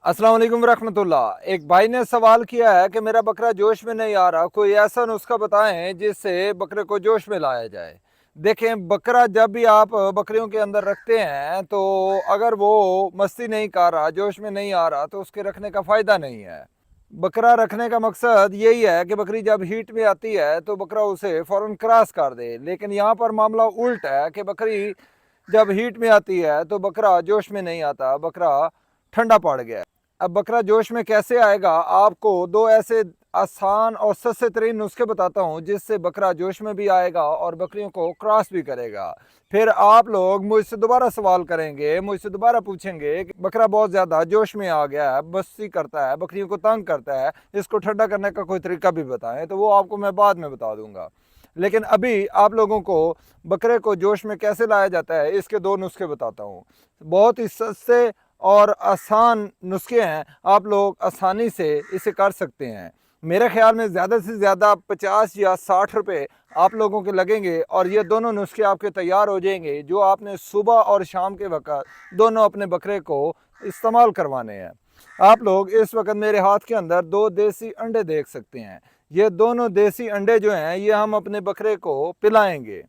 अस्सलाम वालेकुम रहमतुल्लाह। एक भाई ने सवाल किया है कि मेरा बकरा जोश में नहीं आ रहा, कोई ऐसा नुस्खा बताएं जिससे बकरे को जोश में लाया जाए। देखें, बकरा जब भी आप बकरियों के अंदर रखते हैं तो अगर वो मस्ती नहीं कर रहा, जोश में नहीं आ रहा, तो उसके रखने का फ़ायदा नहीं है। बकरा रखने का मकसद यही है कि बकरी जब हीट में आती है तो बकरा उसे फ़ौरन क्रॉस कर दे। लेकिन यहाँ पर मामला उल्ट है कि बकरी जब हीट में आती है तो बकरा जोश में नहीं आता, बकरा ठंडा पड़ गया। अब बकरा जोश में कैसे आएगा, आपको दो ऐसे आसान और सस्ते तरीन नुस्खे बताता हूँ जिससे बकरा जोश में भी आएगा और बकरियों को क्रॉस भी करेगा। फिर आप लोग मुझसे दोबारा सवाल करेंगे, मुझसे दोबारा पूछेंगे कि बकरा बहुत ज़्यादा जोश में आ गया है, मस्ती करता है, बकरियों को तंग करता है, इसको ठंडा करने का कोई तरीका भी बताएं, तो वो आपको मैं बाद में बता दूंगा। लेकिन अभी आप लोगों को बकरे को जोश में कैसे लाया जाता है इसके दो नुस्खे बताता हूँ। बहुत ही सस्ते और आसान नुस्खे हैं, आप लोग आसानी से इसे कर सकते हैं। मेरे ख्याल में ज़्यादा से ज़्यादा 50 या 60 रुपये आप लोगों के लगेंगे और ये दोनों नुस्खे आपके तैयार हो जाएंगे, जो आपने सुबह और शाम के वक्त दोनों अपने बकरे को इस्तेमाल करवाने हैं। आप लोग इस वक्त मेरे हाथ के अंदर दो देसी अंडे देख सकते हैं। ये दोनों देसी अंडे जो हैं ये हम अपने बकरे को पिलाएंगे,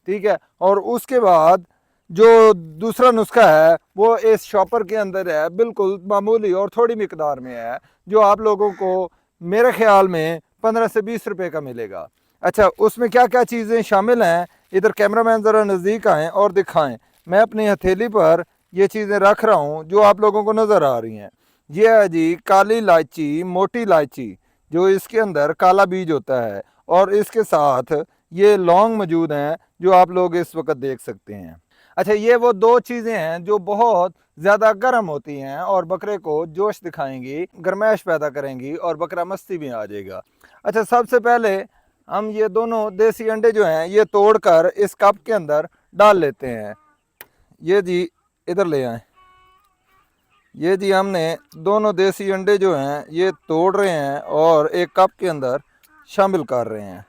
ठीक है। और उसके बाद जो दूसरा नुस्खा है वो इस शॉपर के अंदर है, बिल्कुल मामूली और थोड़ी मिकदार में है, जो आप लोगों को मेरे ख्याल में 15 से 20 रुपए का मिलेगा। अच्छा, उसमें क्या क्या चीज़ें शामिल हैं, इधर कैमरामैन ज़रा नज़दीक आएँ और दिखाएं। मैं अपनी हथेली पर ये चीज़ें रख रहा हूँ जो आप लोगों को नज़र आ रही हैं। ये है जी काली इलायची, मोटी इलायची, जो इसके अंदर काला बीज होता है, और इसके साथ ये लौंग मौजूद हैं जो आप लोग इस वक्त देख सकते हैं। अच्छा, ये वो दो चीज़ें हैं जो बहुत ज़्यादा गर्म होती हैं और बकरे को जोश दिखाएंगी, गर्माइश पैदा करेंगी और बकरा मस्ती में आ जाएगा। अच्छा, सबसे पहले हम ये दोनों देसी अंडे जो हैं ये तोड़कर इस कप के अंदर डाल लेते हैं। ये जी इधर ले आए। ये जी हमने दोनों देसी अंडे जो हैं ये तोड़ रहे हैं और एक कप के अंदर शामिल कर रहे हैं।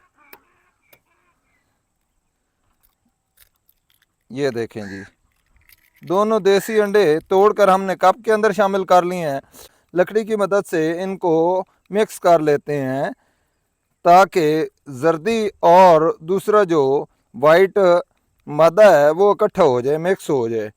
ये देखें जी, दोनों देसी अंडे तोड़कर हमने कप के अंदर शामिल कर लिए हैं। लकड़ी की मदद से इनको मिक्स कर लेते हैं ताकि जर्दी और दूसरा जो वाइट मादा है वो इकट्ठा हो जाए, मिक्स हो जाए।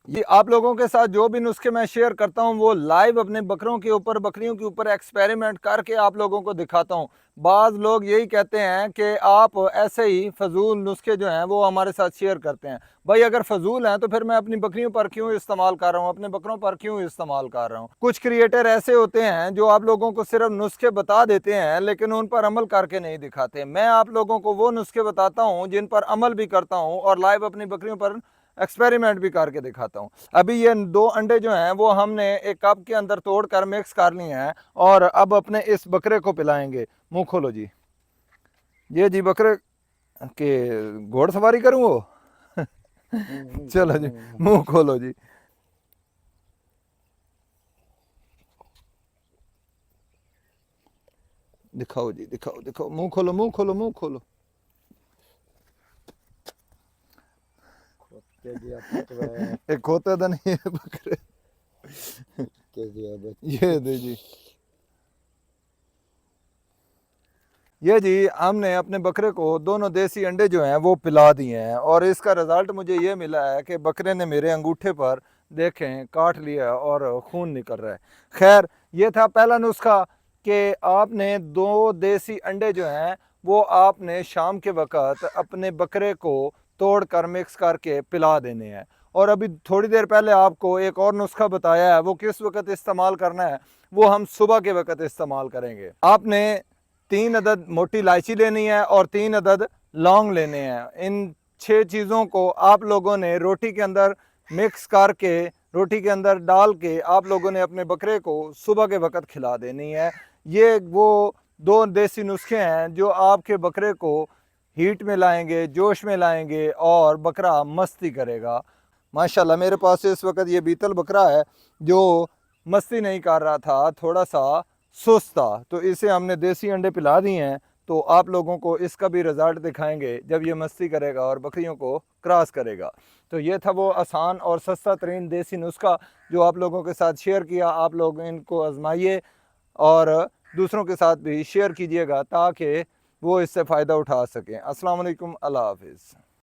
ये आप लोगों के साथ जो भी नुस्खे मैं शेयर करता हूँ वो लाइव अपने बकरों के ऊपर, बकरियों के ऊपर एक्सपेरिमेंट करके आप लोगों को दिखाता हूँ। बाज़ लोग यही कहते हैं कि आप ऐसे ही फजूल नुस्खे जो हैं वो हमारे साथ शेयर करते हैं। भाई, अगर फजूल हैं तो फिर मैं अपनी बकरियों पर क्यों इस्तेमाल कर रहा हूँ, अपने बकरों पर क्यों इस्तेमाल कर रहा हूँ। कुछ क्रिएटर ऐसे होते हैं जो आप लोगों को सिर्फ नुस्खे बता देते हैं लेकिन उन पर अमल करके नहीं दिखाते। मैं आप लोगों को वो नुस्खे बताता हूँ जिन पर अमल भी करता हूँ और लाइव अपनी बकरियों पर एक्सपेरिमेंट भी करके दिखाता हूँ। अभी ये दो अंडे जो हैं वो हमने एक कप के अंदर तोड़कर मिक्स कर लिए हैं और अब अपने इस बकरे को पिलाएंगे। मुंह खोलो जी। ये जी बकरे के घोड़सवारी करूँ वो चलो जी, मुंह खोलो जी। दिखाओ जी, दिखाओ दिखाओ, मुंह खोलो, मुंह खोलो, मुंह खोलो। एक खोता तो नहीं है बकरे। ये दे जी। ये जी हमने अपने बकरे को दोनों देसी अंडे जो हैं वो पिला दिए हैं और इसका रिज़ल्ट मुझे ये मिला है कि बकरे ने मेरे अंगूठे पर देखें काट लिया और खून निकल रहा है। खैर, ये था पहला नुस्खा कि आपने दो देसी अंडे जो हैं वो आपने शाम के वक़्त अपने बकरे को तोड़ कर मिक्स करके पिला देने हैं। और अभी थोड़ी देर पहले आपको एक और नुस्खा बताया है, वो किस वक़्त इस्तेमाल करना है, वो हम सुबह के वक़्त इस्तेमाल करेंगे। आपने 3 अदद मोटी इलायची लेनी है और 3 अदद लौंग लेने हैं। इन 6 चीज़ों को आप लोगों ने रोटी के अंदर मिक्स करके, रोटी के अंदर डाल के आप लोगों ने अपने बकरे को सुबह के वक़्त खिला देनी है। ये वो दो देसी नुस्खे हैं जो आपके बकरे को हीट में लाएंगे, जोश में लाएंगे और बकरा मस्ती करेगा। माशाल्लाह, मेरे पास इस वक्त ये बीतल बकरा है जो मस्ती नहीं कर रहा था, थोड़ा सा सुस्त था, तो इसे हमने देसी अंडे पिला दिए हैं। तो आप लोगों को इसका भी रिज़ल्ट दिखाएंगे जब ये मस्ती करेगा और बकरियों को क्रॉस करेगा। तो ये था वो आसान और सस्ता तरीन देसी नुस्खा जो आप लोगों के साथ शेयर किया। आप लोग इनको आजमाइए और दूसरों के साथ भी शेयर कीजिएगा ताकि वो इससे फ़ायदा उठा सकें। अस्सलाम वालेकुम, अल्लाह हाफ़िज़।